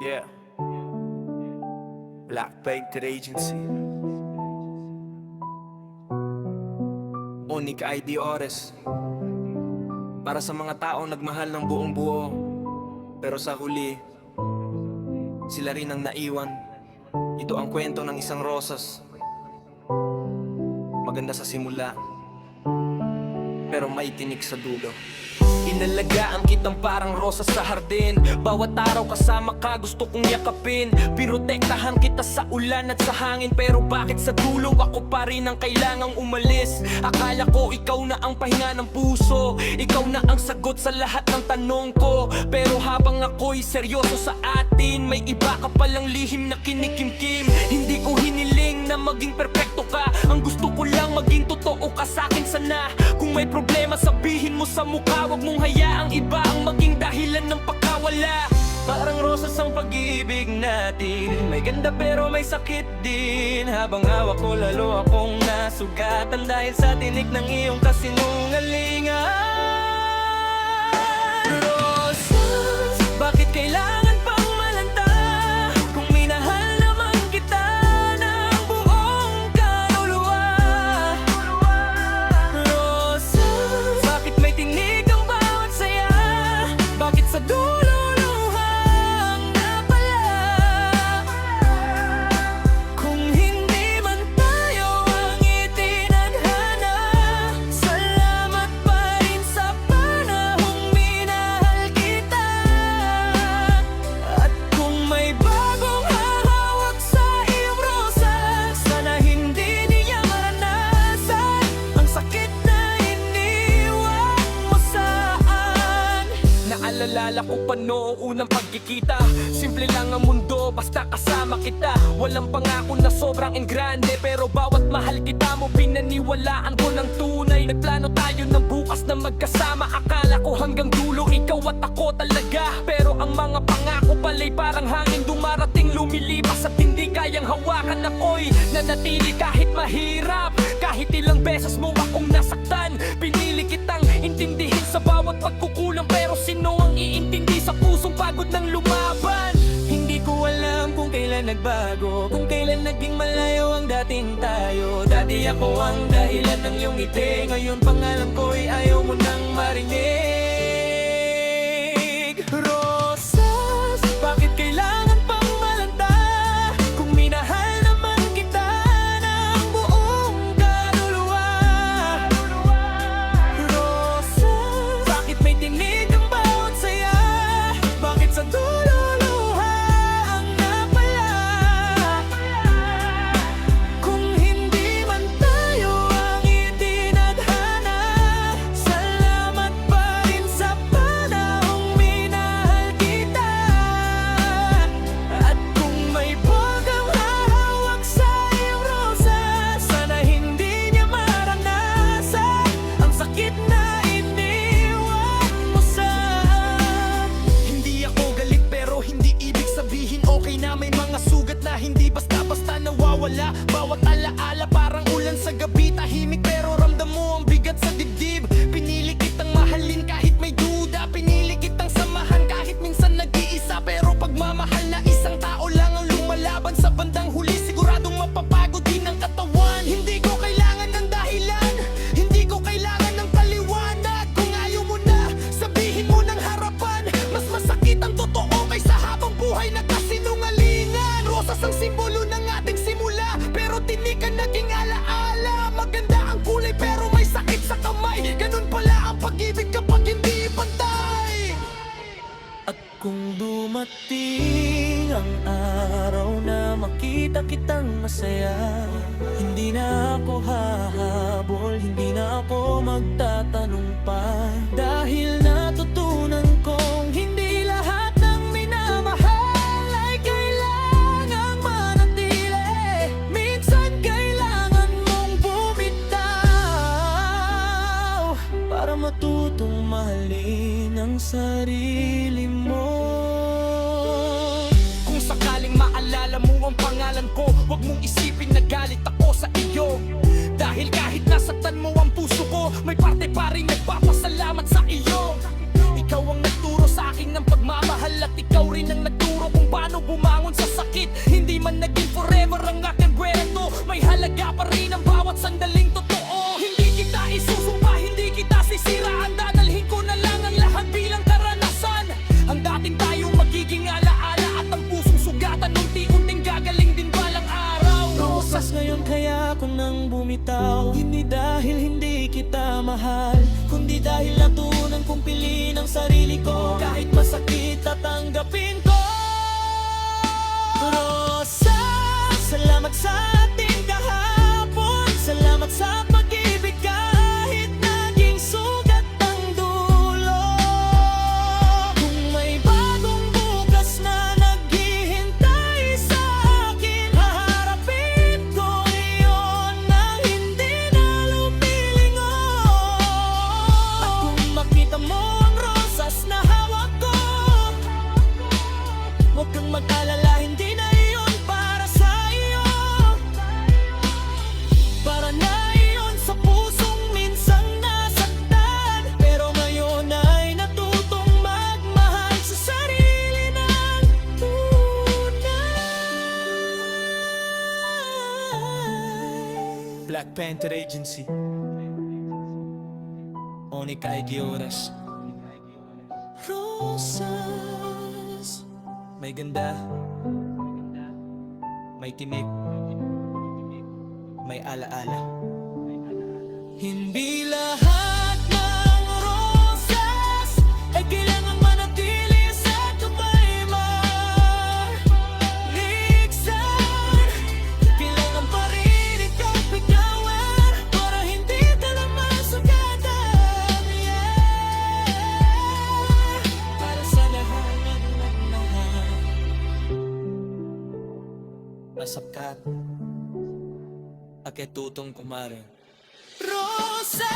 Yeah, Black Painted Agency, Unique ID Ores. Para sa mga taong nagmahal ng buong buo, pero sa huli, sila rin ang naiwan. Ito ang kwento ng isang rosas. Maganda sa simula, pero may tinik sa dulo. Inalagaan kitang parang rosas sa hardin. Bawat araw kasama ka gusto kong yakapin. Pirotektahan kita sa ulan at sa hangin. Pero bakit sa dulo ako pa rin ang kailangang umalis? Akala ko ikaw na ang pahinga ng puso, ikaw na ang sagot sa lahat ng tanong ko. Pero habang ako'y seryoso sa atin, may iba ka palang lihim na kinikimkim. Hindi ko hiniling na maging perpekto ka, ang gusto ko lang maging totoo ka sa'kin sana. Kung may problema sabihin mo sa mukha, wag mong hayaang iba ang maging dahilan ng pagkawala. Parang rosas ang pag-ibig natin, may ganda pero may sakit din. Habang hawak ko lalo akong nasugatan dahil sa tinik ng iyong kasinungalingan. Rosas, bakit kailangan pang malanta? Kung minahal naman kita ng buong kaluluwa. Rosas, bakit may tinig ang bawat saya? Bakit sa dulo luhang napala? Kung hindi man tayo ang itinadhana, salamat pa rin sa panahong minahal kita. At kung may bagong hahawak sa iyong rosas, sana hindi niya maranasan ang sakit na iniwan mo saan. Naalala ko pa noong unang pagkikita, simple lang ang mundo basta kasama kita. Walang pangako na sobrang engrande, pero bawat mahal kita mo pinaniwalaan ko ng tunay. Nagplano tayo ng bukas na magkasama, akala ko hanggang dulo ikaw at ako talaga. Pero ang mga pangako pala'y parang hangin, dumarating lumilipas at hindi kayang hawakan. Ako'y nanatili kahit mahirap, kahit ilang beses mo akong nasaktan. Pinili kitang intindihin sa bawat pagkukulang, pero sino ang iintindi sa pusong pagod ng lumaban? Hindi ko alam kung kailan nagbago, kung kailan naging malayo ang dating tayo. Dati ako ang dahilan ng iyong ngiti, ngayon pangalan ko'y ayaw mo nang marinig. Rosas, bakit kailangan pang malanta? Kung minahal naman kita ng buong kaluluwa. Rosas, bakit may tinig ang bawat saya? Bakit sa dulo luha ang napala? Kung hindi man tayo ang itinadhana, salamat pa rin sa panahong minahal kita. At kung may bagang hahawak sa iyong rosas, sana hindi niya maranasan ang sakit na iniwan mo saan. Hindi ako galit pero hindi ibig sabihin okay na may mga sugat na hindi basta-basta nawawala. Bawat alaala parang ulan sa gabi, tahimik pero ramdam mo ang bigat sa dibdib. Pinili kitang mahalin kahit may duda, pinili kitang samahan kahit minsan nag-iisa. Pero pagmamahal na isang tao lang ang lumalaban, sa bandang huli siguradong mapapagod din ang katawan. Hindi ko kailangan ng dahilan, hindi ko kailangan ng paliwanag. Kung ayaw mo na, sabihin mo ng harapan. Mas masakit ang totoo kaysa habang buhay na kasinungalingan. Rosas ang simbolo ng ating simula, pero tinik ang naging alaala. Maganda ang kulay pero may sakit sa kamay, ganun pala ang pag-ibig kapag hindi pantay. At kung dumating ang araw na makita kitang masaya, hindi na ako hahabol, hindi na ako magtatanong pa. Dahil natutunan kong hindi lahat ng minamahal ay kailangang manatili. Minsan kailangan mong bumitaw para matutong mahalin ang sarili mo. Kung sakaling maalala mo ang pangalan ko, wag mong isipin na galit ako sa iyo. Dahil kahit nasaktan mo ang puso ko, may parte pa rin nagpapasalamat sa iyo. Ikaw ang nagturo sa akin ng pagmamahal, at ikaw rin ang nagturo kung paano Painter Agency. Onika Igioras. Rosas. May ganda, may tinik, may alaala. Hindi lahat ng rosas ay kailangang manatili sa tumay maligsan. Kailangan pa rin ikaw bitawan para hindi tala masugatan. Yeah. Para sa lahat ng nagmahal, masapkat, aketutong kumare. Rosa.